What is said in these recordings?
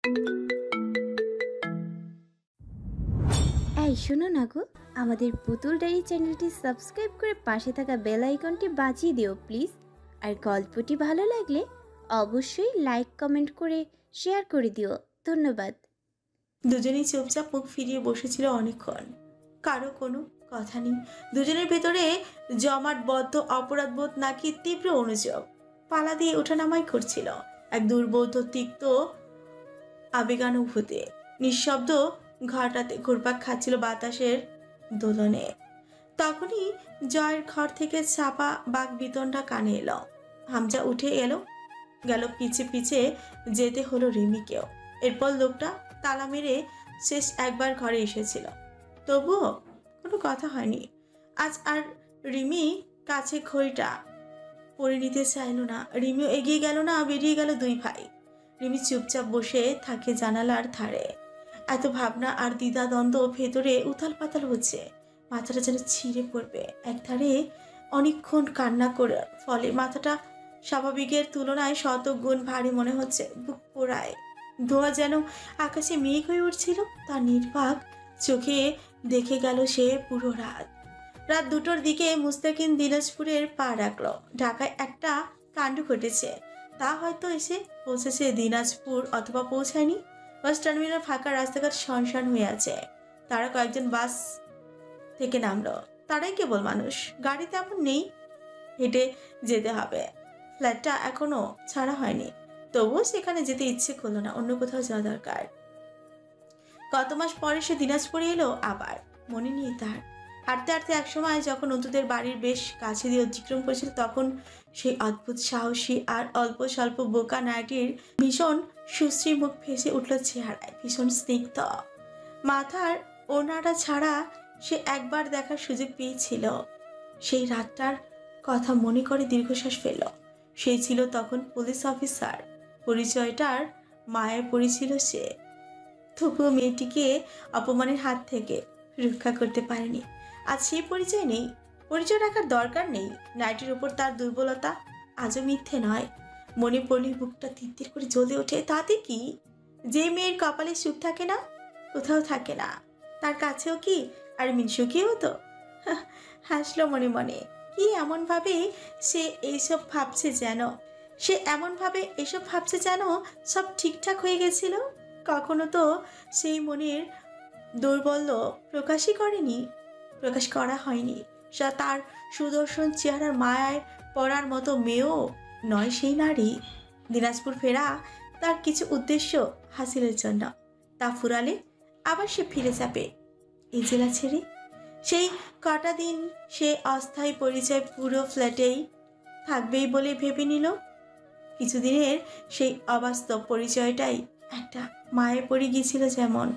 এই শোনো না গো, আমাদের পুতুল ডায়েরি চ্যানেলটি সাবস্ক্রাইব করে পাশে থাকা বেল আইকনটি বাজিয়ে দিও প্লিজ। আর গল্পটি ভালো লাগলে অবশ্যই লাইক কমেন্ট করে শেয়ার করে দিও। ধন্যবাদ। দুজনেই চুপচাপ মুখ ফিরিয়ে বসেছিল অনেকক্ষণ। কারো কোনো কথা নেই। দুজনের ভেতরে জমাট বদ্ধ অপরাধবোধ নাকি তীব্র অনুযোগ পালা দিয়ে ওঠানামাই করছিল, এক দুর্বোধ্য তিক্ত আবেগানুভূতি। নিঃশব্দ ঘরটাতে ঘুরপাক খাচ্ছিল বাতাসের দোলনে। তখনই জয়ের ঘর থেকে চাপা বাঘ বিতনটা কানে এলো। হামজা উঠে এলো, গেল পিছে পিছে যেতে হলো রিমিকেও। এরপর লোকটা তালা মেরে শেষ একবার ঘরে এসেছিল, তবুও কোনো কথা হয়নি। আজ আর রিমি কাছে খড়িটা পরে নিতে চাইল না। রিমিও এগিয়ে গেল না, বেরিয়ে গেল দুই ভাই। রিমি চুপচাপ বসে থাকে জানালার ধারে। এত ভাবনা আর দ্বিধাদ্বন্দ্ব ভেতরে উথাল পাতাল হচ্ছে, মাথাটা যেন ছিঁড়ে পড়বে। একধারে অনেকক্ষণ কান্না করে ফলে মাথাটা স্বাভাবিকের তুলনায় শত গুণ ভারী মনে হচ্ছে। বুক পোড়ায়, ধোঁয়া যেন আকাশে মেঘ হয়ে উঠছিল। তার নির্বাক চোখে দেখে গেল সে পুরো রাত। রাত 2টোর দিকে মুস্তাকিন দিনাজপুরের পা রাখলো। ঢাকায় একটা কাণ্ড ঘটেছে, তা হয়তো এসে পৌঁছেছে দিনাজপুর অথবা পৌঁছায়নি। বাস টার্মিনাল ফাঁকা, রাস্তাঘাট শনশন হয়ে আছে। তারা কয়েকজন বাস থেকে নামলো। তারাই কেবল মানুষ, গাড়ি তেমন নেই, হেঁটে যেতে হবে। ফ্ল্যাটটা এখনো ছাড়া হয়নি, তবুও সেখানে যেতে ইচ্ছে করলো না, অন্য কোথাও যাওয়া দরকার। কত মাস পরে সে দিনাজপুরে এলো আবার, মনে নেই তার। হাঁটতে হাঁটতে একসময় যখন অন্তুদের বাড়ির বেশ কাছে দিয়ে অতিক্রম করেছিল, তখন সেই অদ্ভুত সাহসী আর অল্প স্বল্প বোকা নায়টির ভীষণ সুশ্রী মুখ ভেসে উঠল চেহারায়, ভীষণ স্নিগ্ধ। মাথার ওড়নাটা ছাড়া সে একবার দেখার সুযোগ পেয়েছিল। সেই রাতটার কথা মনে করে দীর্ঘশ্বাস ফেলল। সে ছিল তখন পুলিশ অফিসার, পরিচয়টার মায়ে পড়েছিল সে। তবুও মেয়েটিকে অপমানের হাত থেকে রক্ষা করতে পারেনি। আজ সেই পরিচয় নেই, পরিচয় রাখার দরকার নেই। নাইটির উপর তার দুর্বলতা আজও মিথ্যে নয়। মনে পড়লে বুকটা তিত্তির করে জ্বলে ওঠে। তাতে কি, যে মেয়ের কপালে সুখ থাকে না, কোথাও থাকে না, তার কাছেও কি আর মিনসুখী হতো? হাসলো মনে মনে। কি এমনভাবে সে এইসব ভাবছে যেন, সব ঠিকঠাক হয়ে গেছিল। কখনো তো সেই মনের দৌর্বল্য প্রকাশ করা হয়নি। তার সুদর্শন চেহারার মায়ায় পড়ার মতো মেয়েও নয় সেই নারী। দিনাজপুর ফেরা তার কিছু উদ্দেশ্য হাসিলের জন্য, তা ফুরালে আবার সে ফিরে যাবে এই জেলা ছেড়ে। সেই কটা দিন সে অস্থায়ী পরিচয় পুরো ফ্ল্যাটেই থাকবেই বলে ভেবে নিল। কিছুদিনের সেই অবাস্তব পরিচয়টাই একটা মায়ে পড়ে গিয়েছিল যেমন।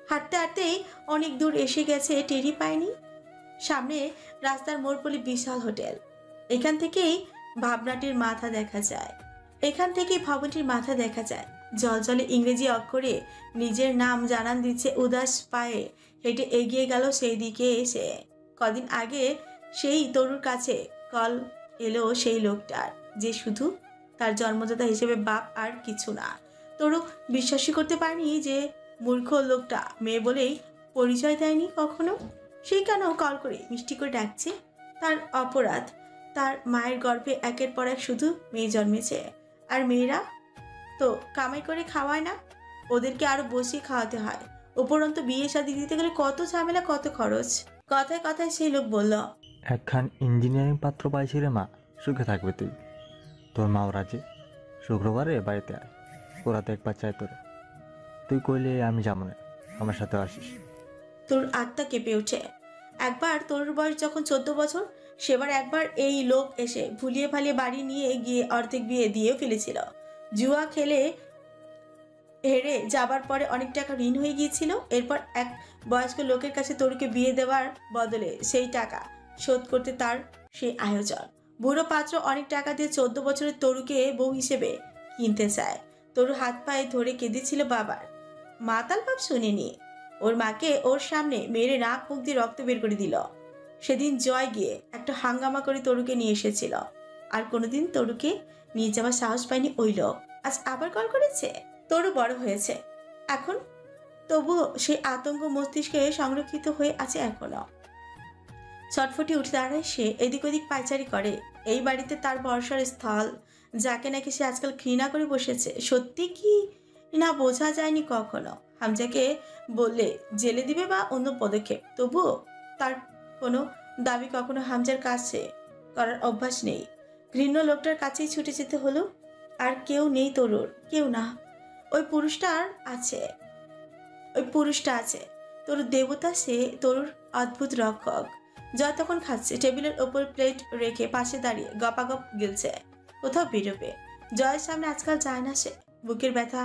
হাঁটতে হাঁটতেই অনেক দূর এসে গেছে, টেরই পায়নি। সামনে রাস্তার মোড় পলি বিশাল হোটেল। এখান থেকেই ভাবনাটির মাথা দেখা যায়। জলজলে ইংরেজি অক্ষরে নিজের নাম জানান দিচ্ছে। উদাস পায়ে হেঁটে এগিয়ে গেল সেই দিকে। এসে কদিন আগে সেই তরুর কাছে কল এলো সেই লোকটার, যে শুধু তার জন্মদাতা হিসেবে বাপ আর কিছু না। তরু বিশ্বাসই করতে পারেনি যে মূর্খ লোকটা মেয়ে বলেই পরিচয় দেয়নি কখনো। সেই কেন কল করে মিষ্টি করে ডাকছে? তার অপরাধ, তার মায়ের গর্ভে একের পর এক শুধু মেয়ে জন্মেছে, আর মেয়েরা তো কামাই করে খাওয়ায় না, ওদেরকে আরো বসিয়ে খাওয়াতে হয়। উপরন্তু বিয়ে শাদী দিতে গেলে কত ঝামেলা, কত খরচ। কথায় কথায় সেই লোক বলল, একখান ইঞ্জিনিয়ারিং পাত্র পাইছি রে মা, সুখে থাকবে তুই। তোর মাও রাজি, শুক্রবারে বাড়িতে আয়, ওরা তো একবার চাই তোরে। তুই কইলে আমি যাবো না, আমার সাথে আসিস। তোর আত্মা কেঁপে ওঠে। একবার তোর বয়স যখন 14 বছর, সেবার একবার এই লোক এসে ভুলিয়ে ভালিয়ে বাড়ি নিয়ে গিয়ে অর্ধেক বিয়ে দিয়েও ফেলেছিল। জুয়া খেলে হেরে যাবার পরে অনেক টাকা ঋণ হয়ে গিয়েছিল। এরপর এক বয়স্ক লোকের কাছে তরুকে বিয়ে দেওয়ার বদলে সেই টাকা শোধ করতে তার সেই আয়োজন। বুড়ো পাত্র অনেক টাকা দিয়ে 14 বছরের তরুকে বউ হিসেবে কিনতে চায়। তরু হাত পায়ে ধরে কেঁদেছিল বাবার। মাতাল বাপ শুনেনি, ওর মাকে ওর সামনে মেরে নাক মুখ দিয়ে রক্ত বের করে দিল। সেদিন জয় গিয়ে একটা হাঙ্গামা করে তরুকে নিয়ে এসেছিল, আর কোনোদিন তরুকে নিয়ে যাওয়ার সাহস পায়নি ওই লোক। আজ আবার কল করেছে। তোরও বড় হয়েছে এখন, তবুও সেই আতঙ্ক মস্তিষ্কে সংরক্ষিত হয়ে আছে এখনো। ছটফটি উঠে দাঁড়ায় সে, এদিক ওদিক পায়চারি করে। এই বাড়িতে তার ভরসার স্থল, যাকে নাকি সে আজকাল ঘৃণা করে বসেছে, সত্যি কি না বোঝা যায়নি কখনো। হামজাকে বললে জেলে দিবে বা অন্য পদক্ষেপ, তবুও তার কোনো দাবি কখনো হামজার কাছে করার অভ্যাস নেই। ঘৃণ্য লোকটার কাছেই ছুটে যেতে হলো। আর কেউ নেই তরুর, কেউ না। ওই পুরুষটা আছে তরুর দেবতা, সে তরুর অদ্ভুত রক্ষক। জয় তখন খাচ্ছে, টেবিলের ওপর প্লেট রেখে পাশে দাঁড়িয়ে গপাগপ গিলছে। কোথাও বেরোবে, জয়ের সামনে আজকাল যায় না সে। বুকের ব্যথা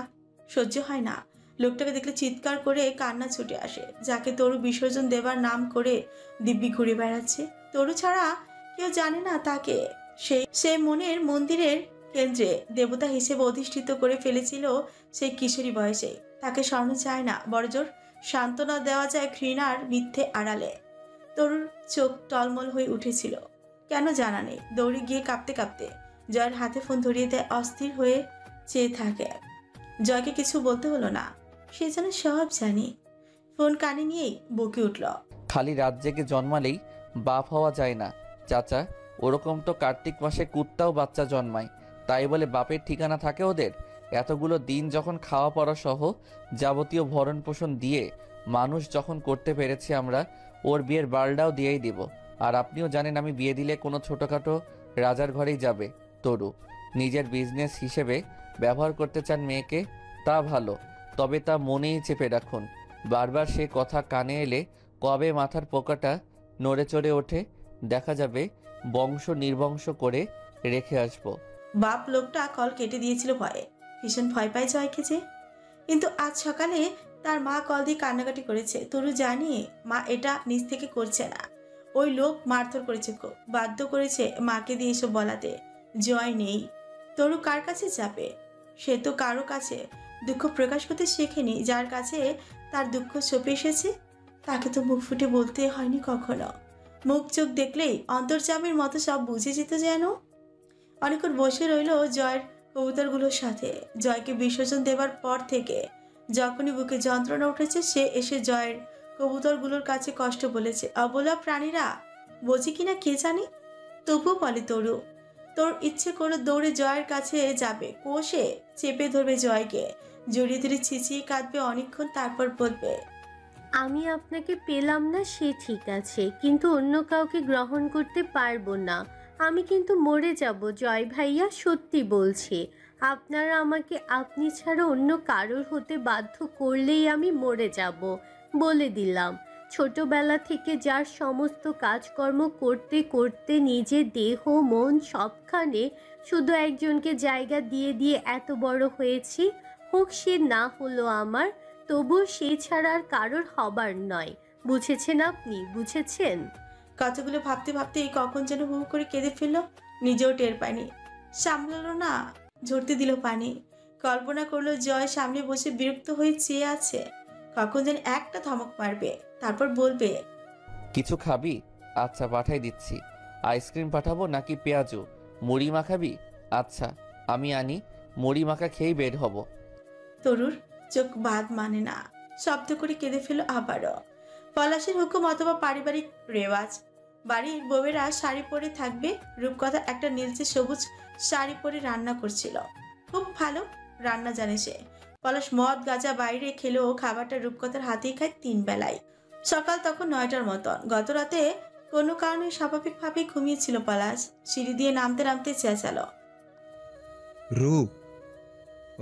সহ্য হয় না, লোকটাকে দেখলে চিৎকার করে কান্না ছুটে আসে। যাকে তরু বিসর্জন দেবার নাম করে দিব্যি ঘুরে বেড়াচ্ছে, তরু ছাড়া কেউ জানে না তাকে। সে মনের মন্দিরের কেন্দ্রে দেবতা হিসেবে অধিষ্ঠিত করে ফেলেছিল সেই কিশোরী বয়সে। তাকে স্মরণ যায় না, বড়জোর সান্ত্বনা দেওয়া যায় ঘৃণার মিথ্যে আড়ালে। তরুর চোখ টলমল হয়ে উঠেছিল, কেন জানা নেই। দৌড়ে গিয়ে কাঁপতে কাঁপতে জয়ের হাতে ফোন ধরিয়ে দেয়, অস্থির হয়ে চেয়ে থাকে। জয়কে কিছু বলতে হলো না, সে যেন সব জানে। ফোন কানে নিয়েই বকে উঠল, খালি রাত জেগে জন্মালেই বাপ হওয়া যায় না চাচা। ওরকম তো কার্তিক মাসে কুত্তাও বাচ্চা জন্মায়, তাই বলে বাপের ঠিকানা থাকে ওদের? এতগুলো দিন যখন খাওয়া পড়া সহ যাবতীয় ভরণ পোষণ দিয়ে মানুষ যখন করতে পেরেছি আমরা, ওর বিয়ের বালটাও দিয়েই দিব। আর আপনিও জানেন আমি বিয়ে দিলে কোনো ছোটোখাটো রাজার ঘরেই যাবে। তরু নিজের বিজনেস হিসেবে ব্যবহার করতে চান মেয়েকে, তা ভালো, তবে তা মনেই চেপে রাখুন। বারবার সে কথা কানে এলে কবে মাথার পোকাটা নড়ে চড়ে ওঠে, দেখা যাবে বংশ নির্বংশ করে রেখে আসবো। বাপ লোকটা কল কেটে দিয়েছিল ভয়ে। ভীষণ ভয় পায় জয়কে যে। কিন্তু আজ সকালে তার মা কল দিয়ে কান্নাকাটি করেছে। তরু জানি মা এটা নিজ থেকে করছে না, ওই লোক মারধর করেছে, খুব বাধ্য করেছে মাকে দিয়ে এসব বলাতে। জয় নেই, তরু কার কাছে যাবে? সে তো কারো কাছে দুঃখ প্রকাশ করতে শেখেনি। যার কাছে তার দুঃখ ছপে এসেছে তাকে তো মুখ ফুটে বলতে হয়নি কখনো। মুখ চোখ দেখলেই অন্তর্যামীর মতো সব বুঝে যেত যেন। অনেকক্ষণ বসে রইল জয়ের কবুতরগুলোর সাথে। জয়কে বিসর্জন দেবার পর থেকে যখনই বুকে যন্ত্রণা উঠেছে, সে এসে জয়ের কবুতরগুলোর কাছে কষ্ট বলেছে। অবলা প্রাণীরা বোঝে কিনা কে জানে, তবুও বলে তরু। তোর ইচ্ছে করে দৌড়ে জয়ের কাছে যাবে, কোষে চেপে ধরবে জয়কে, জড়িয়ে ধরে ছিচিয়ে কাঁদবে অনেকক্ষণ, তারপর বলবে, আমি আপনাকে পেলাম না সে ঠিক আছে, কিন্তু অন্য কাউকে গ্রহণ করতে পারবো না। আমি কিন্তু মরে যাব জয় ভাইয়া, সত্যি বলছি। আপনারা আমাকে আপনি ছাড়া অন্য কারোর হতে বাধ্য করলেই আমি মরে যাব, বলে দিলাম। ছোটবেলা থেকে যার সমস্ত কাজকর্ম করতে করতে নিজের দেহ মন সবখানে শুধু একজনকে জায়গা দিয়ে দিয়ে এত বড় হয়েছি, হোক সে না হলো আমার, তবু সে ছাড়া আর কারোর হবার নয়। বুঝেছেন আপনি, বুঝেছেন? কথাগুলো ভাবতে ভাবতে কখন যেন হু হু করে কেঁদে ফেললো, নিজেও টের পায়নি, সামলালো না, ঝরতে দিল পানি। কল্পনা করলো জয় সামনে বসে বিরক্ত হয়ে চেয়ে আছে, কখন যেন একটা ধমক মারবে, তারপর বলবে, কিছু খাবি? আচ্ছা পাঠাই দিচ্ছি। আইসক্রিম পাঠাবো নাকি পেঁয়াজু? মুড়ি মাখাবি? আচ্ছা আমি আনি, মুড়ি মাখা খেয়েই বের হব। তরুর চোখ বাদ মানে না, শব্দ করে কেঁদে ফেলল আবারও। পলাশের হুকুম অথবা পারিবারিক রেওয়াজ, বাড়ির বউয়েরা শাড়ি পরে থাকবে। রূপকথা একটা নীলচে সবুজ শাড়ি পরে রান্না করছিল, খুব ভালো রান্না জানে সে। পলাশ মদ গাঁজা বাইরে খেলেও খাবারটা রূপকথার হাতেই খায় 3 বেলায়। সকাল তখন 9টার মতন। গত রাতে কোনো কারণে স্বাভাবিকভাবে ঘুমিয়েছিল পলাশ। সিঁড়ি দিয়ে নামতে নামতে চেঁচালো, রূপ,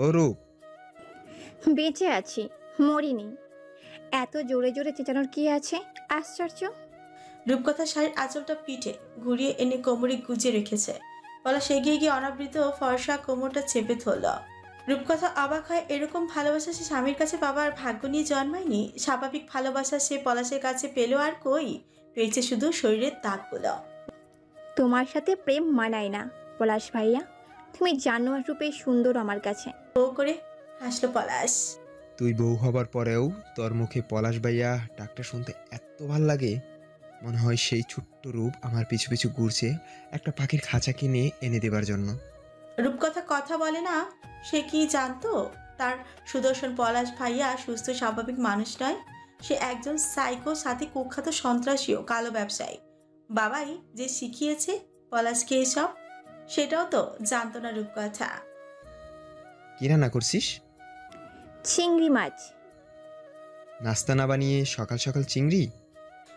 ও রূপ। বেঁচে আছি, মরিনি। এত জোরে জোরে চেঁচানোর কি আছে? আশ্চর্য। রূপকথা শাড়ির আঁচলটা পিঠে ঘুরিয়ে এনে কোমরে গুজে রেখেছে। পলাশ এগিয়ে গিয়ে অনাবৃত ফর্সা কোমরটা চেপে ধরল। রূপকথা অবাক হয়, এরকম ভালোবাসা সে স্বামীর কাছে পাবার ভাগ্য নিয়ে জন্মায়নি। স্বাভাবিক ভালোবাসা সে পলাশের কাছে পেল আর কই, পেয়েছে শুধু শরীরের দাগগুলো। তোমার সাথে প্রেম মানায় না পলাশ ভাইয়া, তুমি জানোয়ার রূপে সুন্দর আমার কাছে। ও করে হাসলো পলাশ। তুই বউ হবার পরেও তোর মুখে পলাশ ভাইয়া ডাকটা শুনতে এত ভাল লাগে, মনে হয় সেই ছোট্ট রূপ আমার পিছু পিছু ঘুরছে একটা পাখির খাঁচা কিনে এনে দেবার জন্য। রূপকথা কথা বলে না, সে কি জানতো তার সুদর্শন পলাশ ভাইয়া সুস্থ স্বাভাবিক মানুষ নয়, সে একজন সাইকো, সাথে কুখ্যাত সন্ত্রাসীও, কালো ব্যবসায়ী। বাবাই যে শিখিয়েছে পলাশকে এসব, সেটাও তো জানতো না রূপকথা। কি রান্না করছিস? চিংড়ি মাছ। নাস্তা না বানিয়ে সকাল সকাল চিংড়ি?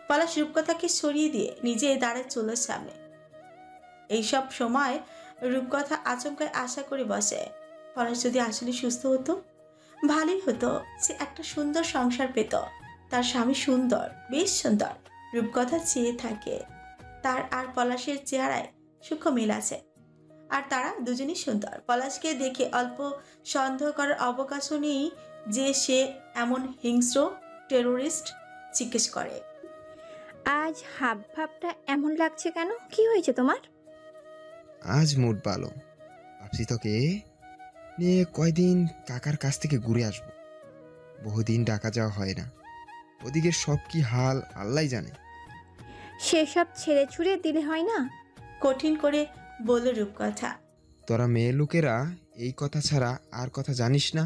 পলাশ রূপকথাকে সরিয়ে দিয়ে নিজে দাঁড়ায় চুলোর সামনে। এইসব সময় রূপকথা আচমকায় আশা করে বসে, পলাশ যদি আসলে সুস্থ হতো ভালোই হতো। সে একটা সুন্দর সংসার পেত, তার স্বামী সুন্দর, বেশ সুন্দর। রূপকথা চেয়ে থাকে তার আর পলাশের চেহারায় সূক্ষ্ম মিল আছে, আর তারা দুজনই সুন্দর। পলাশকে দেখে অল্প সন্দেহ করার অবকাশও নেই যে সে এমন হিংস্র টেরোরিস্ট। জিজ্ঞেস করে, আজ হাব ভাবটা এমন লাগছে কেন? কি হয়েছে তোমার? আজ মুড ভালো। ভাবছি তোকে নিয়ে কয়দিন কাকার কাছ থেকে ঘুরে আসবো। বহুদিন ডাকা যাওয়া হয় না। ওদিকে সব কি হাল আল্লাহ জানে। সেসব ছেড়ে ছুড়ে দিলে হয় না? কঠিন করে বলল রূপকথা। তোরা মেয়ে লোকেরা এই কথা ছাড়া আর কথা জানিস না।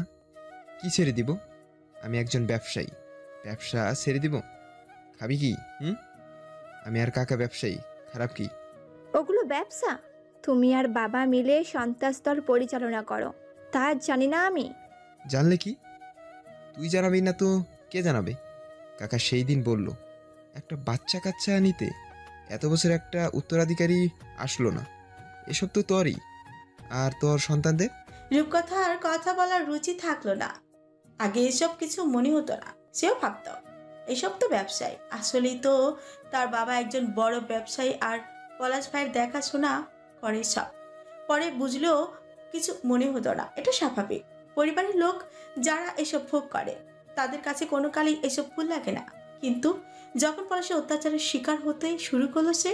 কি ছেড়ে দিব? আমি একজন ব্যবসায়ী, ব্যবসা ছেড়ে দিব? খাবি কি? আমি আর কাকা ব্যবসায়ী, খারাপ কি? ওগুলো ব্যবসা। তুমি আর বাবা মিলে সন্ত্রাসদল পরিচালনা করো, তা জানি না আমি? জানলে কি? তুই জানাবি না তো কে জানাবে? কাকা সেই দিন বলল একটা বাচ্চা কাচ্চা নিতে, এত বছর একটা উত্তরাধিকারী আসলো না। এসব তো তোরই আর তোর সন্তানদের। রূপকথার কথা বলার রুচি থাকলো না। আগে এসব কিছু মনে হতো না, সেও ভাবত এসব তো ব্যবসায়ী। আসলেই তো তার বাবা একজন বড় ব্যবসায়ী, আর পলাশ ভাইয়ের দেখাশোনা করে সব। পরে বুঝলেও কিছু মনে হতো না, এটা স্বাভাবিক। পরিবারের লোক যারা এসব ভোগ করে তাদের কাছে কোনো কালেই এসব ভুল লাগে না। কিন্তু যখন পলাশের অত্যাচারের শিকার হতে শুরু করলো সে,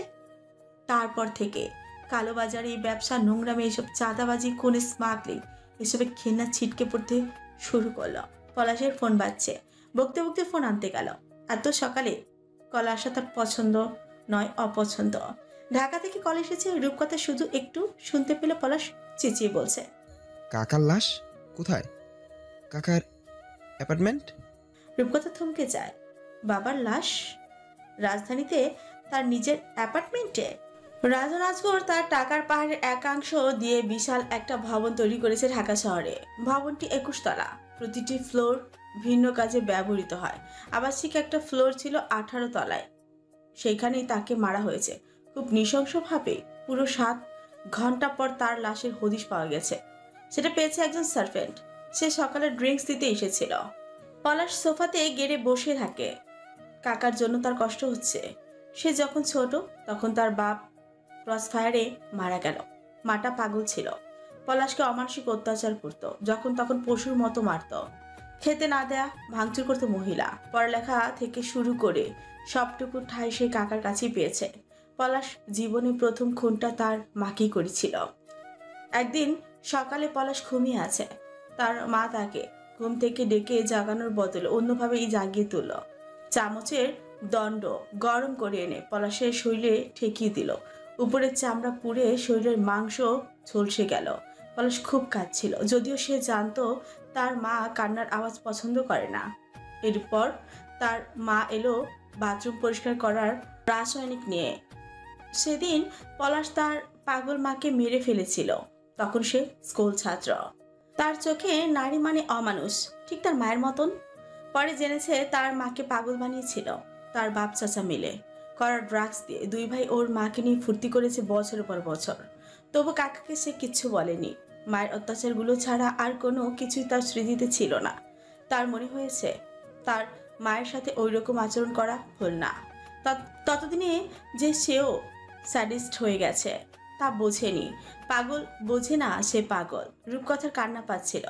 তারপর থেকে কালোবাজারে এই ব্যবসা, নোংরামে, এসব চাঁদাবাজি, কোন স্মাগলিং, এসবে ঘেন্না ছিটকে পড়তে শুরু করলো। পলাশের ফোন বাজছে, বকতে বকতে ফোন আনতে গেল। এত সকালে কল আসা তার পছন্দ নয়, অপছন্দ। ঢাকা থেকে কল এসেছে। রূপকথা শুধু একটু শুনতে পেলে পলাশ চেঁচিয়ে বলছে, কাকার লাশ কোথায়? কাকার অ্যাপার্টমেন্ট? রূপকথা থমকে যায়। বাবার লাশ রাজধানীতে, তার নিজের অ্যাপার্টমেন্টে? রাজু নাজগর তার টাকার পাহাড়ের একাংশ দিয়ে বিশাল একটা ভবন তৈরি করেছে ঢাকা শহরে। ভবনটি 21 তলা, প্রতিটি ফ্লোর ভিন্ন কাজে ব্যবহৃত হয়। আবাসিক একটা ফ্লোর ছিল 18 তলায়, সেইখানেই তাকে মারা হয়েছে খুব নৃশংসভাবে। পুরো 7 ঘন্টা পর তার লাশের হদিশ পাওয়া গেছে। সেটা পেয়েছে একজন সার্ভেন্ট। সে সকালে ড্রিঙ্কস দিতে এসেছিল। পলাশ সোফাতে গেড়ে বসে থাকে। কাকার জন্য তার কষ্ট হচ্ছে। সে যখন ছোট তখন তার বাপ ক্রসফায়ারে মারা গেল। মাটা পাগল ছিল, পলাশকে অমানসিক অত্যাচার করত, যখন তখন পশুর মতো মারত। খেতে না দেয়া, ভাঙচুর করতে মহিলা। পড়ালেখা থেকে শুরু করে সবটুকু ঠাঁই সে কাকার কাছেই পেয়েছে। পলাশ জীবনে প্রথম খুনটা তার মাকেই করেছিল। একদিন সকালে পলাশ ঘুমিয়ে আছে। তার মা তাকে ঘুম থেকে ডেকে জাগানোর বদলে অন্যভাবেই জাগিয়ে তুলল। চামচের দণ্ড গরম করে এনে পলাশের শরীরে ঠেকিয়ে দিল। উপরের চামড়া পুড়ে শরীরের মাংস ঝলসে গেল। পলাশ খুব কাঁদছিল, যদিও সে জানতো তার মা কান্নার আওয়াজ পছন্দ করে না। এরপর তার মা এলো বাথরুম পরিষ্কার করার রাসায়নিক নিয়ে। সেদিন পলাশ তার পাগল মাকে মেরে ফেলেছিল। তখন সে স্কুল ছাত্র। তার চোখে নারী মানে অমানুষ, ঠিক তার মায়ের মতন। পরে জেনেছে তার মাকে পাগল বানিয়েছিল তার বাপ চাচা মিলে করা ড্রাগস দিয়ে। 2 ভাই ওর মাকে নিয়ে ফুর্তি করেছে বছরের পর বছর। তবু কাকাকে সে কিচ্ছু বলেনি। মায়ের অত্যাচারগুলো ছাড়া আর কোনো কিছুই তার স্মৃতিতে ছিল না। তার মনে হয়েছে তার মায়ের সাথে ওই রকম আচরণ করা ভুল না। ততদিনে যে সেও স্যাডিস্ট হয়ে গেছে তা বোঝেনি। পাগল বোঝে না, সে পাগল। রূপকথার কান্না পাচ্ছিল।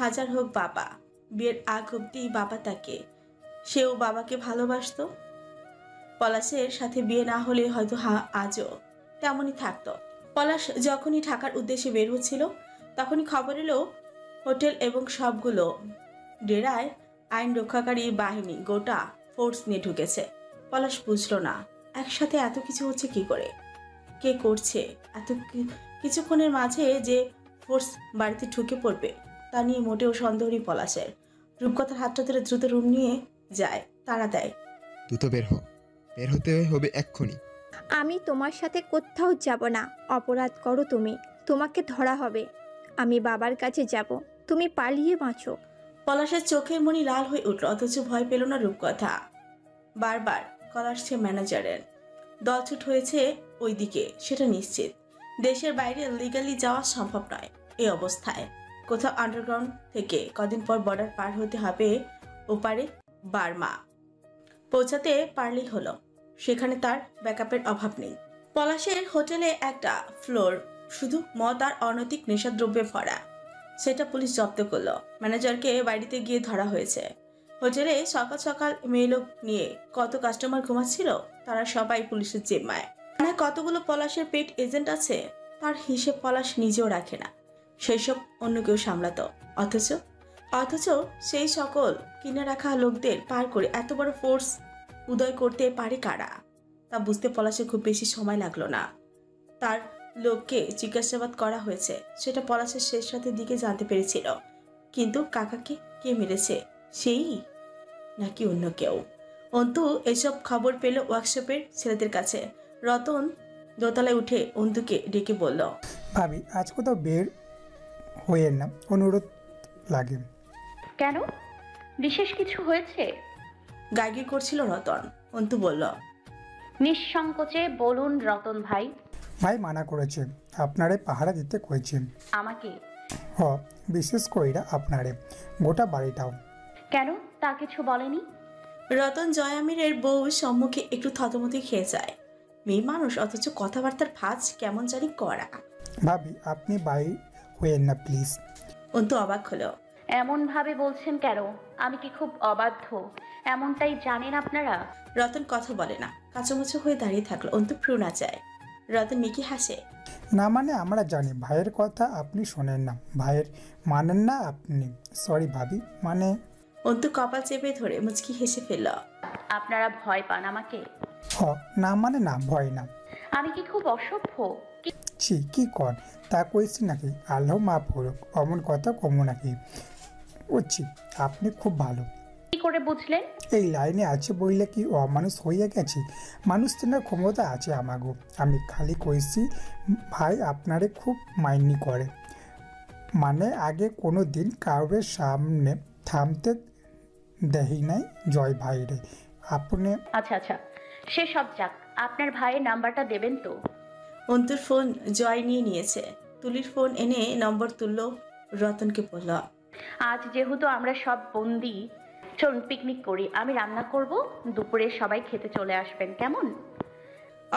হাজার হোক বাবা, বিয়ের আগ অব্দি বাবা তাকে, সেও বাবাকে ভালোবাসতো। পলাশের সাথে বিয়ে না হলে হয়তো আজও তেমনই থাকতো। পলাশ যখনই ঢাকার উদ্দেশ্যে বের হচ্ছিল তখনই খবর এলো হোটেল এবং সবগুলো ডেরায় আইন রক্ষাকারী বাহিনী গোটা ফোর্স নিয়ে ঢুকেছে। পলাশ বুঝলো না একসাথে এত কিছু হচ্ছে কি করে, কে করছে। এত কিছুক্ষণের মাঝে যে ফোর্স বাড়িতে ঢুকে পড়বে তা নিয়ে মোটেও সন্দেহ নেই পলাশের। রূপকথার হাতটা ধরে দ্রুত রুম নিয়ে যায়, তাড়া দেয়। দ্রুত বের হ, বের হতে হবে এক্ষুনি। আমি তোমার সাথে কোথাও যাব না। অপরাধ করো তুমি, তোমাকে ধরা হবে। আমি বাবার কাছে যাব, তুমি পালিয়ে বাঁচো। পলাশের চোখের মনি লাল হয়ে উঠল, অথচ ভয় পেল না রূপকথা। বারবার কল আসছে ম্যানেজারের। দলছুট হয়েছে ওইদিকে, সেটা নিশ্চিত। দেশের বাইরে লিগালি যাওয়া সম্ভব নয় এই অবস্থায়। কোথাও আন্ডারগ্রাউন্ড থেকে কদিন পর বর্ডার পার হতে হবে ওপারে বার্মা। পৌঁছাতে পারলেই হলো, সেখানে তার ব্যাকআপের অভাব নেই। পলাশের হোটেলে একটা ফ্লোর শুধু মদ আর অনৈতিক নেশাদ্রব্যে ভরা, সেটা পুলিশ জব্দ করলো। ম্যানেজারকে বাড়িতে গিয়ে ধরা হয়েছে। হোটেলে সকাল সকাল মেয়েলোক নিয়ে কত কাস্টমার ঘুমাচ্ছিল, তারা সবাই পুলিশের জিম্মায়। মানে কতগুলো পলাশের পেট এজেন্ট আছে, তার হিসেব পলাশ নিজেও রাখে না, সেই সব অন্য কেউ সামলাতো। অথচ সেই সকল কিনে রাখা লোকদের পার করে এত বড় ফোর্স উদয় করতে পারে কারা, তা বুঝতে পলাশের খুব বেশি সময় লাগলো না। তার লোককে জিজ্ঞাসাবাদ করা হয়েছে, সেটা পলাশের শেষ রাতের দিকে জানতে পেরেছিল। কিন্তু কাকাকে কে মেরেছে, সেই নাকি অন্য কেউ? অন্তু এসব খবর পেল ওয়ার্কশপের ছেলেদের কাছে। রতন দোতলায় উঠে অন্তুকে ডেকে বলল, ভাবি আজ কোথাও বের হইয়েন না, অনুরোধ লাগে। কেন, বিশেষ কিছু হয়েছে? গাইগি করছিল রতন। অন্তু বলল, নিঃসংকোচে বলুন রতন ভাই। ভাই মানা করেছে, আপনারে পাহারা দিতে কইছে। আমাকে? হ, বিশেষ কইরা আপনারে, গোটা বাড়িটাও। কেন, তা কিছু বলেনি? রতন জয়ামিরের বউ সম্মুখে একটু থতমতি খেয়ে যায়। মেয়ে মানুষ, অথচ কথাবার্তার ভাঁজ কেমন জানি করা। ভাবি আপনি বাইর হইয়েন না প্লিজ। অন্তু অবাক হলো। এমন ভাবে বলছেন কেন? আমি কি খুব অবাধ্য এমনটাই জানেন আপনারা? রতন কথা বলে না, কাঁচুমাচু হয়ে দাঁড়িয়ে থাকলো। অন্তু ভ্রু নাচায়। রতন মিকি হাসে। না মানে আমরা জানি ভাইয়ের কথা আপনি শোনেন না, ভাইয়ের মানেন না আপনি। সরি ভাবি, মানে। অন্তু কপাল চেপে ধরে মুচকি হেসে ফেলল। আপনারা ভয় পান আমাকে? হ, না মানে না, ভয় না। আমি কি খুব অসভ্য? ছি, কি কর তা কইছি নাকি? আল্লাহ মাফ করুক, অমন কথা কমো নাকি? বুঝছি আপনি খুব ভালো। কি করে বুঝলেন? এই লাইনে আছে বইলে কি অমানুষ হইয়া গেছি? মানুষ চেনার ক্ষমতা আছে আমাগো। আমি খালি কইছি ভাই আপনারে খুব মাইন্ডি করে, মানে আগে কোনো দিন কারোর সামনে থামতে দেখি নাই জয় ভাইরে। আপনি আচ্ছা, সে সব যাক, আপনার ভাইয়ের নাম্বারটা দেবেন তো? অন্তুর ফোন জয় নিয়ে নিয়েছে। তুলির ফোন এনে নম্বর তুলল। রতনকে বলল, আজ যেহেতু আমরা সব বন্দি, চলুন পিকনিক করি। আমি রান্না করব, দুপুরে সবাই খেতে চলে আসবেন, কেমন?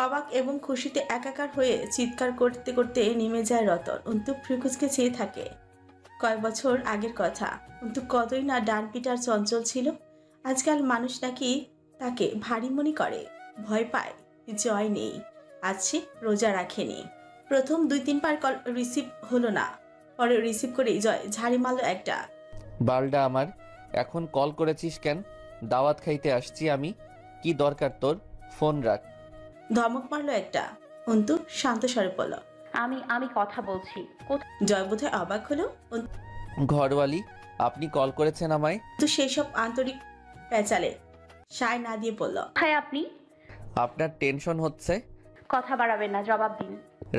অবাক এবং খুশিতে একাকার হয়ে চিৎকার করতে করতে নেমে যায় রতন। অন্তু ফ্রিকুচকে চেয়ে থাকে। কয়েক বছর আগের কথা। অন্তু কতই না ডান পিটার চঞ্চল ছিল। আজকাল মানুষ নাকি তাকে ভারী মনে করে, ভয় পায়। জয় নেই, আছে রোজা রাখেনি। প্রথম 2-3 বার কল রিসিভ হলো না, পরে রিসিভ করেই জয় ঝাড়ি মারল একটা। বালডা আমার, এখন কল করেছিস কেন? দাওয়াত খাইতে আসছি আমি। কি দরকার তোর? ফোন রাখ। ধমক মারল একটা। অন্তু শান্ত স্বরে বলল, আমি কথা বলছি। জয় বোধহয় অবাক হলো। ঘরওয়ালি, আপনি কল করেছেন আমায়? তো সেই সব আন্তরিক পেঁচালে সায় না দিয়ে বলল, কোথায় আপনি? আপনার টেনশন হচ্ছে? কথা বাড়াবেন না, জবাব দিন।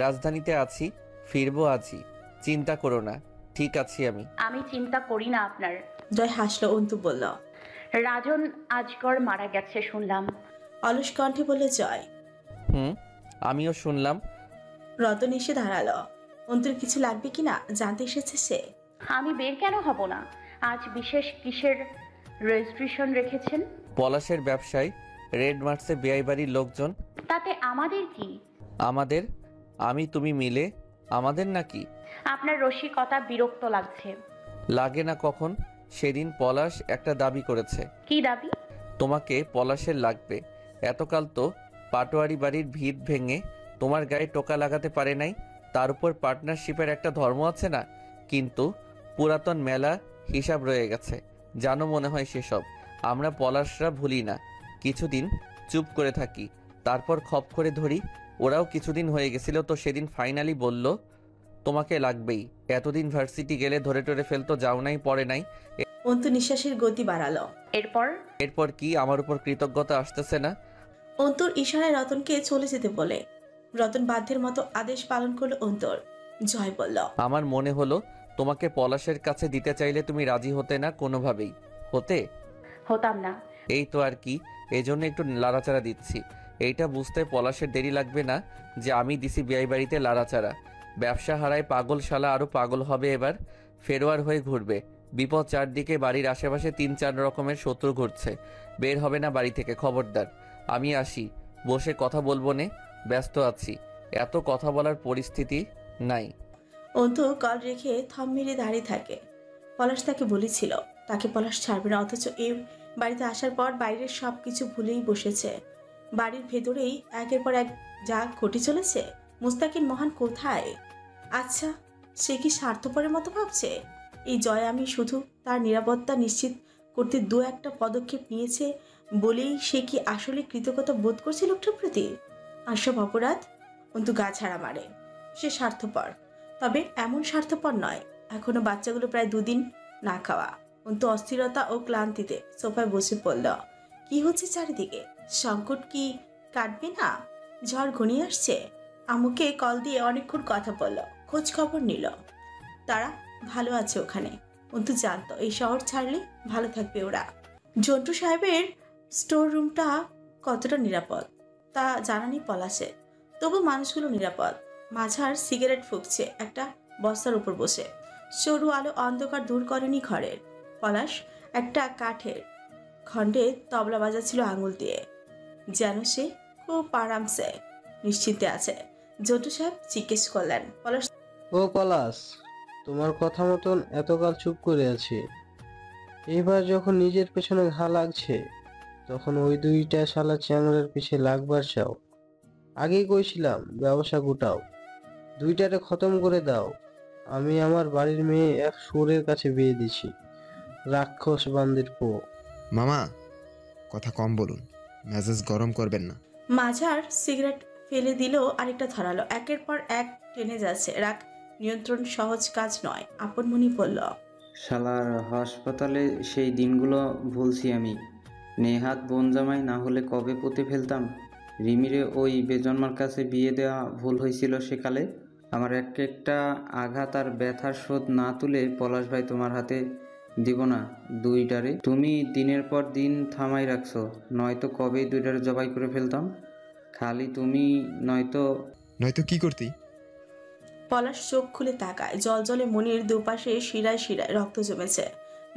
রাজধানীতে আছি, ফিরবো আজই, চিন্তা করো না, ঠিক আছি আমি। আমি চিন্তা করি না আপনার। জয় হাসলো। অন্তু বলল, রাজন আজগর মারা গেছে শুনলাম। অলস কণ্ঠে বলে জয়। আমিও শুনলাম। রতন এসে দাঁড়ালো। অন্তুর কিছু লাগবে কিনা জানতে এসেছে সে। আমি বের কেন হব না? আজ বিশেষ কিসের রেজিস্ট্রেশন রেখেছেন? পলাশের ব্যবসায় রেড মার্টসে বেআই বাড়ির লোকজন। তাতে আমাদের কি? আমাদের? আমি তুমি মিলে আমাদের নাকি? আপনার রসিকতা বিরক্ত লাগছে। লাগে না কখন? সেদিন পলাশ একটা দাবি করেছে। কি দাবি? তোমাকে পলাশের লাগবে। এতকাল তো পাটোয়ারি বাড়ির ভিত ভেঙে তোমার গায়ে টোকা লাগাতে পারে নাই, তার উপর পার্টনারশিপের একটা ধর্ম আছে না? কিন্তু পুরাতন মেলা হিসাব রয়ে গেছে, জানো মনে হয় সেসব। আমরা পলাশরা ভুলি না। কিছুদিন চুপ করে থাকি, তারপর খপ করে ধরি। ওরাও কিছুদিন হয়ে গেছিল তো সেদিন ফাইনালি বলল তোমাকে লাগবেই। এতদিন ভার্সিটি গেলে ধরে টরে ফেলতো, যাও নাই, পড়ে নাই। অন্তু নিঃশ্বাসের গতি বাড়ালো। এরপর এরপর কি আমার উপর কৃতজ্ঞতা আসতেছে না? অন্তুর ইশারায় রতনকে চলে যেতে বলে রতন বাধ্যের মতো আদেশ পালন করলো অন্তর। জয় বলল, আমার মনে হলো তোমাকে পলাশের কাছে দিতে চাইলে তুমি রাজি হতে না কোনোভাবেই। হতে? হতাম না। এই তো আর কি, এই জন্য একটু লাড়াচাড়া দিচ্ছি। এইটা বুঝতে পলাশের দেরি লাগবে না যে আমি দিছি বিয়ে বাড়িতে লাড়াচাড়া। ব্যবসা হারায় পাগল শালা আরও পাগল হবে এবার, ফেরোয়ার হয়ে ঘুরবে। বিপদ চারদিকে, বাড়ির আশেপাশে 3-4 রকমের শত্রু ঘুরছে। বের হবে না বাড়ি থেকে, খবরদার। আমি আসি, বসে কথা বলবো নে, ব্যস্ত আছি, এত কথা বলার পরিস্থিতি নাই। অন্তু কল রেখে থম মেরে দাঁড়িয়ে থাকে। পলাশ তাকে বলেছিল তাকে পলাশ ছাড়বে না, অথচ এই বাড়িতে আসার পর বাইরের সব কিছু ভুলেই বসেছে। বাড়ির ভেতরেই একের পর এক যা ঘটে চলেছে। মুস্তাকিন মহান কোথায়? আচ্ছা, সে কি স্বার্থপরের মতো ভাবছে? এই জয় আমি শুধু তার নিরাপত্তা নিশ্চিত করতে 2-1টা পদক্ষেপ নিয়েছে বলেই সে কি আসলে কৃতজ্ঞতা বোধ করছে লোকটার প্রতি? আর সব অপরাধ অন্তু গা ছাড়া মারে। সে স্বার্থপর, তবে এমন স্বার্থপর নয়। এখনো বাচ্চাগুলো প্রায় 2 দিন না খাওয়া। অন্তু অস্থিরতা ও ক্লান্তিতে সোফায় বসে পড়ল। কি হচ্ছে চারিদিকে? সংকট কি কাটবে না? ঝড় ঘনিয়ে আসছে। আম্মুকে কল দিয়ে অনেকক্ষণ কথা বলল, খোঁজ খবর নিল। তারা ভালো আছে ওখানে। অন্তু জানতো এই শহর ছাড়লে ভালো থাকবে ওরা। জন্টু সাহেবের স্টোর রুমটা কতটা নিরাপদ তা জানা নেই পলাশে, তবু মানুষগুলো নিরাপদ। মাঝার সিগারেট ফুঁকছে একটা বস্তার উপর বসে। সরু আলো অন্ধকার দূর করেনি ঘরের। পলাশ একটা কাঠের খণ্ডে তবলা বাজাচ্ছিল আঙুল দিয়ে, যেন সে খুব আরামসে নিশ্চিন্তে আছে। জন্টু সাহেব জিজ্ঞেস করলেন, পলাশ ও পলাশ, তোমার কথা মতন এতকাল চুপ করে আছি, এবার যখন নিজের পেছনে ঘা লাগছে তখন ওই 2টা শালা চ্যাংড়ার পিছে লাগবার চাও। আগেই কইছিলাম ব্যবসা গুটাও, 2টারে খতম করে দাও। আমি আমার বাড়ির মেয়ে এক সুরের কাছে বিয়ে দিছি, রাক্ষস বান্দির পো। মামা, কথা কম বলুন, মেজাজ গরম করবেন না। মাঝার সিগারেট ফেলে দিল, আরেকটা ধরালো। একের পর এক টেনে যাচ্ছে। রাগ নিয়ন্ত্রণ সহজ কাজ নয়। আপনমনি বলল, শালার হাসপাতালে সেই দিনগুলো ভুলছি আমি। নেহাত বোন জামাই না হলে কবে পুঁতে ফেলতাম। রিমিরে ওই বেজন্মার কাছে বিয়ে দেওয়া ভুল হয়েছিল সেকালে। আমার একটা আঘাত আর ব্যথার শোধ না তুলে পলাশ ভাই তোমার হাতে দিব না 2টারে। তুমি দিনের পর দিন থামাই রাখছো, নয়তো কবেই 2টারে জবাই করে ফেলতাম। খালি তুমি নয়তো কি করতি? পলাশ চোখ খুলে তাকায়। জল জলে মনির দুপাশে শিরায় শিরায় রক্ত জমেছে।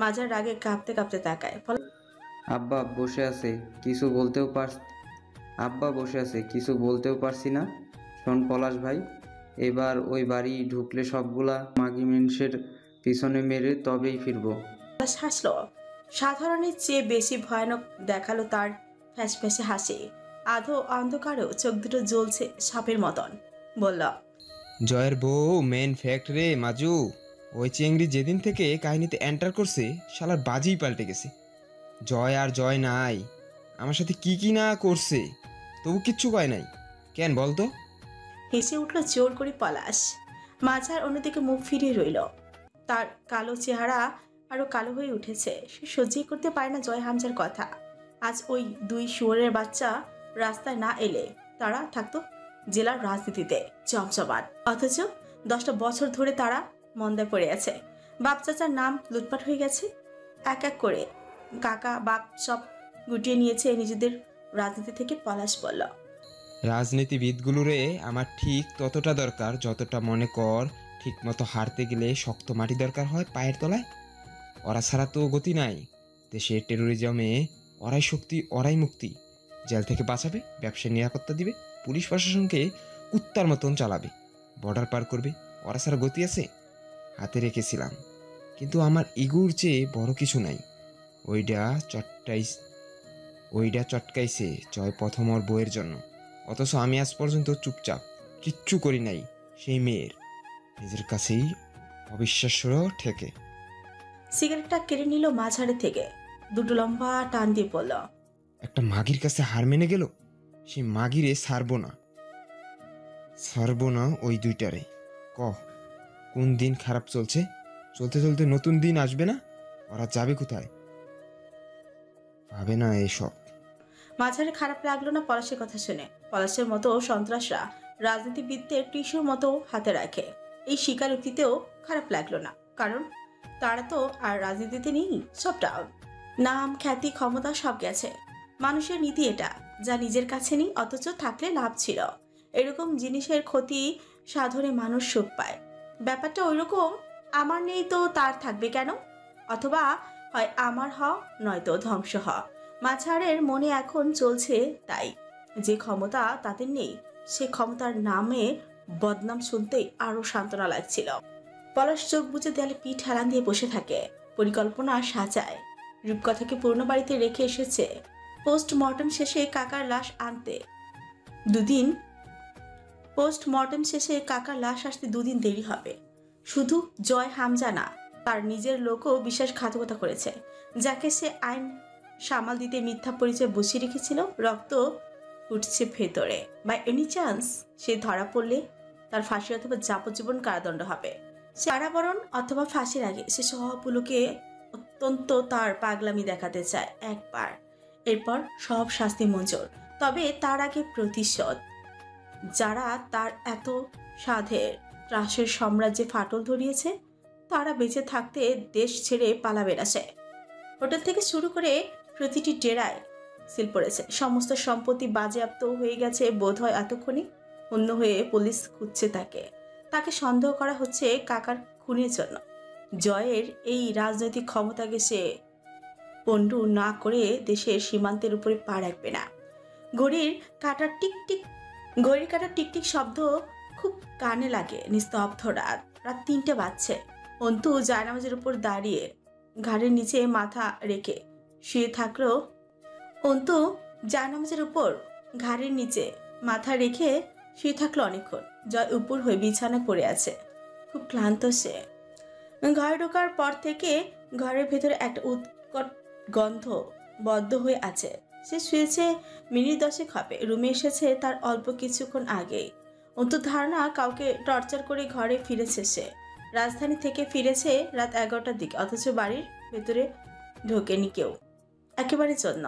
মাঝার রাগে কাঁপতে কাঁপতে তাকায়। আব্বা বসে আছে, কিছু বলতেও পারছি না। শোন পলাশ ভাই, এবার ওই বাড়ি ঢুকলে সবগুলা মাগি মেন্সের পিছনে মেরে তবেই ফিরবো। পলাশ হাসলো। সাধারণের চেয়ে বেশি ভয়ানক দেখালো তার ফ্যাসফ্যাসে হাসি। আধো অন্ধকারেও চোখ দুটো জ্বলছে সাপের মতন। বলল, জয়ের বউ মেন ফ্যাক্ট রে মাজু। ওই চেংড়ি যেদিন থেকে কাহিনীতে এন্টার করছে, শালার বাজিই পাল্টে গেছে। জয় আর জয় নাই, আমার সাথে কি না করছে, তবু কিচ্ছু কয় নাই। কেন বলতো? হেসে উঠল জোর করে পলাশ। মাঝার অন্যদিকে মুখ ফিরিয়ে রইল। তার কালো চেহারা আরো কালো হয়ে উঠেছে। সে সহ্যই করতে পারে না জয় হামজার কথা। আজ ওই 2 শুয়োরের বাচ্চা রাস্তায় না এলে তারা থাকতো জেলার রাজনীতিতে জমজমাট। অথচ 10টা বছর ধরে তারা মন্দায় পড়ে আছে। বাপ চাচার নাম লুটপাট হয়ে গেছে। এক এক করে কাকা বাপ সব গুটিয়ে নিয়েছে নিজেদের রাজনীতি থেকে। পলাশ বলল, রাজনীতিবিদগুলোরে আমার ঠিক ততটা দরকার যতটা মনে কর ঠিক মতো হারতে গেলে শক্ত মাটি দরকার হয় পায়ের তলায়। ওরা ছাড়া তো গতি নাই। দেশের টেরোরিজমে ওরাই শক্তি, ওরাই মুক্তি। জেল থেকে বাঁচাবে, ব্যবসায় নিরাপত্তা দিবে, পুলিশ প্রশাসনকে কুত্তার মতন চালাবে, বর্ডার পার করবে। ওরা ছাড়া গতি আছে? হাতে রেখেছিলাম, কিন্তু আমার ইগুর চেয়ে বড় কিছু নাই। ওইটা চটকাইছে জয় প্রথম ওর বইয়ের জন্য। অথচ আমি আজ পর্যন্ত চুপচাপ কিচ্ছু করি নাই সেই মেয়ের। নিজের কাছেই অবিশ্বাস্য ঠেকে। সিগারেটটা কেড়ে নিল মাঝারে থেকে। দুটো লম্বা টান দিয়ে বলল, একটা মাগির কাছে হার মেনে গেল, সেই মাগিরে ছাড়বো না ওই 2টারে। কোন দিন খারাপ চলছে, চলতে চলতে নতুন দিন আসবে না? ওরা যাবে কোথায়? ভাবে না এসব। মাঝারে খারাপ লাগলো না পলাশের কথা শুনে। পলাশের মতো সন্ত্রাসরা রাজনীতিবিদদের টিস্যুর মতো হাতে রাখে, এই স্বীকারোক্তিতেও খারাপ লাগলো না, কারণ তারা তো আর রাজনীতিতে নেই, সব ডাউন। নাম, খ্যাতি, ক্ষমতা সব গেছে। মানুষের নীতি এটা, যা নিজের কাছে নেই অথচ থাকলে লাভ ছিল। এরকম জিনিসের ক্ষতি সাধনে মানুষ সুখ পায়। ব্যাপারটা ওইরকম, আমার নেই তো তার থাকবে কেন? অথবা হয় আমার হ, নয়তো ধ্বংস হ। মাঝারের মনে এখন চলছে তাই। যে ক্ষমতা তাদের নেই, সে ক্ষমতার নামে বদনাম শুনতেই আরো সান্ত্বনা লাগছিল। পলাশ চোখ বুজে দেয়ালে পিঠ হেলান দিয়ে বসে থাকে, পরিকল্পনা সাজায়। রূপকথাকে পুরনো বাড়িতে রেখে এসেছে পোস্টমর্টম শেষে কাকার লাশ আনতে। পোস্টমর্টম শেষে কাকার লাশ আসতে 2 দিন দেরি হবে। শুধু জয় হামজা না, তার নিজের লোকও বিশ্বাসঘাতকতা করেছে, যাকে সে আইন সামাল দিতে মিথ্যা পরিচয় বসিয়ে রেখেছিল। রক্ত উঠছে ভেতরে। বাই এনি চান্স সে ধরা পড়লে তার ফাঁসি অথবা যাবজ্জীবন কারাদণ্ড হবে। সে কারাবরণ অথবা ফাঁসির আগে সে সহপুলকে অত্যন্ত তার পাগলামি দেখাতে চায় একবার, এরপর সব শাস্তি মঞ্জুর। তবে তার আগে প্রতিশোধ। যারা তার এত সাধের ত্রাসের সাম্রাজ্যে ফাটল ধরিয়েছে, তারা বেঁচে থাকতে দেশ ছেড়ে পালাবে না সে। হোটেল থেকে শুরু করে প্রতিটি ডেরায় সিল পড়েছে, সমস্ত সম্পত্তি বাজেয়াপ্ত হয়ে গেছে বোধহয় এতক্ষণে। অন্য হয়ে পুলিশ খুঁজছে তাকে। তাকে সন্দেহ করা হচ্ছে কাকার খুনের জন্য। জয়ের এই রাজনৈতিক ক্ষমতাকে সে পণ্ডু না করে দেশের সীমান্তের উপরে পা রাখবে না। ঘড়ির কাঁটার টিকটিক শব্দ খুব কানে লাগে। নিস্তব্ধ রাত 3টে বাজছে। অন্তু জায়নামাজের উপর দাঁড়িয়ে ঘাড়ের নিচে মাথা রেখে শুয়ে থাকলো। অন্তু জায়নামাজের উপর ঘাড়ের নিচে মাথা রেখে শুয়ে থাকলো অনেকক্ষণ। জয় উপর হয়ে বিছানা পড়ে আছে, খুব ক্লান্ত সে। ঘরে ঢোকার পর থেকে ঘরের ভেতরে একটা উৎকট গন্ধ বদ্ধ হয়ে আছে। সে শুয়েছে মিনিট 10 হবে। রুমে এসেছে তার অল্প কিছুক্ষণ আগেই। অন্তু ধারণা কাউকে টর্চার করে ঘরে ফিরেছে সে। রাজধানী থেকে ফিরেছে রাত 11টার দিকে, অথচ বাড়ির ভেতরে ঢোকেনি কেউ একেবারে জন্য।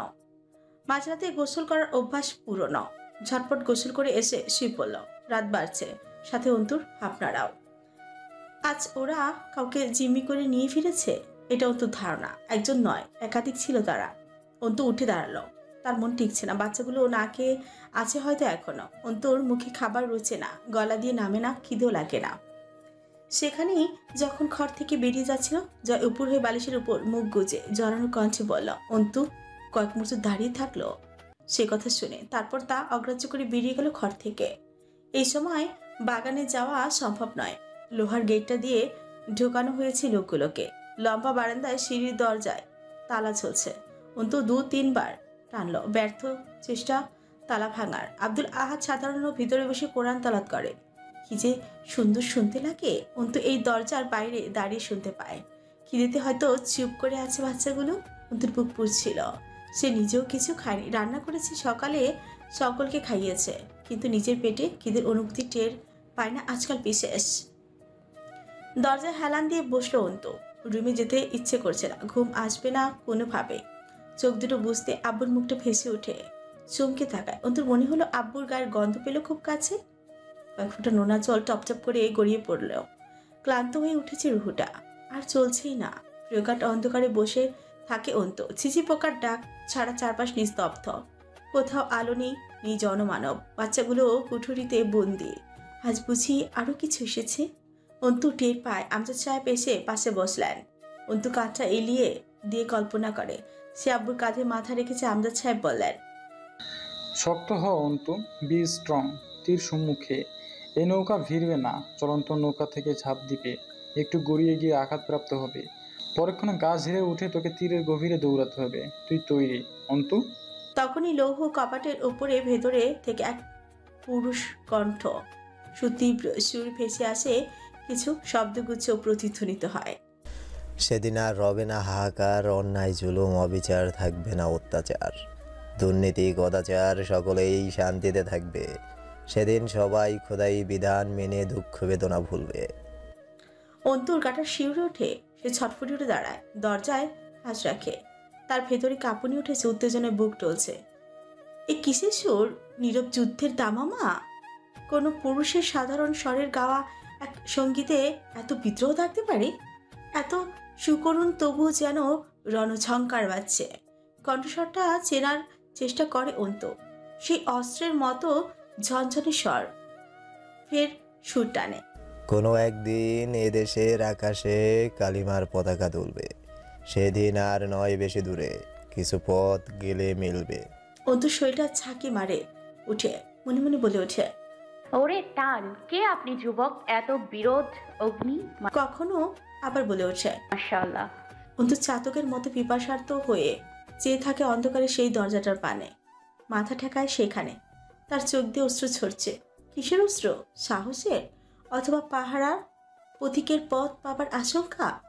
মাঝরাতে গোসল করার অভ্যাস পুরনো। ঝটপট গোসল করে এসে শুয়ে পড়ল। রাত বাড়ছে, সাথে অন্তুর ভাবনারাও। আজ ওরা কাউকে জিম্মি করে নিয়ে ফিরেছে, এটা অন্তুর ধারণা। একজন নয়, একাধিক ছিল তারা। অন্তু উঠে দাঁড়ালো। তার মন টিকছে না। বাচ্চাগুলো না খেয়ে আছে হয়তো এখনো। অন্তুর মুখে খাবার রুচে না, গলা দিয়ে নামে না, খিদেও লাগে না। সেখানেই যখন ঘর থেকে বেরিয়ে যাচ্ছিল, জয় উপর হয়ে বালিশের উপর মুখ গুজে জড়ানো কণ্ঠে বলল, অন্তু কয়েক মুহূর্ত দাঁড়িয়ে থাকলো সে কথা শুনে। তারপর তা অগ্রাহ্য করে বেরিয়ে গেল ঘর থেকে। এই সময় বাগানে যাওয়া সম্ভব নয়। লোহার গেটটা দিয়ে ঢোকানো হয়েছে লোকগুলোকে। লম্বা বারান্দায় সিঁড়ির দরজায় তালা ঝুলছে। অন্তু 2-3 বার টানলো, ব্যর্থ চেষ্টা তালা ভাঙার। আব্দুল আহাদ সাধারণ ভিতরে বসে কোরআন তালাত করে। কি যে সুন্দর শুনতে লাগে। অন্তু এই দরজার বাইরে দাঁড়িয়ে শুনতে পায়। খিদেতে হয়তো চুপ করে আছে বাচ্চাগুলো। অন্তুর বুক পুড়ছিল। সে নিজেও কিছু খায়নি। রান্না করেছে সকালে, সকলকে খাইয়েছে, কিন্তু নিজের পেটে খিদের অনুভূতি টের পায় না আজকাল বিশেষ। দরজায় হেলান দিয়ে বসলো অন্তু। রুমে যেতে ইচ্ছে করছে না, ঘুম আসবে না কোনোভাবে। চোখ দুটো বুঝতে আব্বুর মুখটা ভেসে ওঠে। চমকে থাকায় অন্তুর মনে হলো আব্বুর গায়ের গন্ধ পেল খুব কাছে। কয়েক ফোঁটা নোনা জল টপটপ করে গড়িয়ে পড়ল। ক্লান্ত হয়ে উঠেছে রুহুটা, আর চলছেই না। প্রকাট অন্ধকারে বসে থাকে অন্তু। ছিচি পোকার ডাক ছাড়া চারপাশ নিস্তব্ধ। কোথাও আলো নেই, নেই জনমানব। বাচ্চাগুলো কুঠুরিতে বন্দি। আজ বুঝি আরো কিছু এসেছে। অন্তু টের পায়। আমজাদ সাহেব এসে পাশে বসলেন। অন্তু কাঁধটা এলিয়ে দিয়ে কল্পনা করে সে আব্বুর কাঁধে মাথা রেখেছে। আমজাদ সাহেব বললেন, শক্ত হ অন্তু, বি স্ট্রং। তীর সম্মুখে। এই নৌকা ভিড়বে না, চলন্ত নৌকা থেকে ঝাঁপ দিবে, একটু গড়িয়ে গিয়ে আঘাতপ্রাপ্ত হবে, পরক্ষণে গা ঝেড়ে উঠে তোকে তীরের গভীরে দৌড়াতে হবে। তুই তৈরি অন্তু? তখনই লৌহ কপাটের ওপরে ভেতরে থেকে এক পুরুষ কণ্ঠ সুতীব্র সুর ভেসে আসে। কিছু শব্দগুচ্ছ প্রতিধ্বনিত হয়। সেদিন আর রবে না হাহাকার, অন্যায় জুলুম অবিচার থাকবে না অত্যাচার, দুর্নীতি গদাচার সকলেই শান্তিতে থাকবে। সেদিন সবাই খোদাই বিধান মেনে দুঃখ বেদনা ভুলবে। অন্তুর গাটা শিউরে ওঠে। সে ছটফটি উঠে দাঁড়ায়, দরজায় হাত রাখে। তার ভেতরে কাঁপুনি উঠেছে, উত্তেজনায় বুক টলছে। এ কিসের সুর? নীরব যুদ্ধের দামামা? কোনো পুরুষের সাধারণ স্বরের গাওয়া এক সঙ্গীতে এত বিদ্রোহ থাকতে পারে? এত সুকরুণ, তবু যেন রণঝঙ্কার বাজছে। কণ্ঠস্বরটা চেনার চেষ্টা করে অন্তু। সেই অস্ত্রের মতো ঝনঝনে স্বর। ফের সুর টানে। কোনো একদিন এদেশের আকাশে কালিমার পতাকা তুলবে, সেদিন আর নয় বেশি দূরে, কিছু পথ গেলে মিলবে। অন্তু শরীরটা ছাকি মারে উঠে, মনে মনে বলে ওঠে, ওরে টান, কে আপনি যুবক? এত বিরোধ অগ্নি। কখনো আবার বলে ওঠে, মাশাআল্লাহ। অন্তু চাতকের মতো পিপাসার্ত হয়ে চেয়ে থাকে অন্ধকারে সেই দরজাটার পানে। মাথা ঠেকায় সেখানে। তার চোখ দিয়ে অস্ত্র ঝরছে। কিসের অস্ত্র? সাহসের? অথবা পাহারার পথিকের পথ পাবার আশঙ্কা?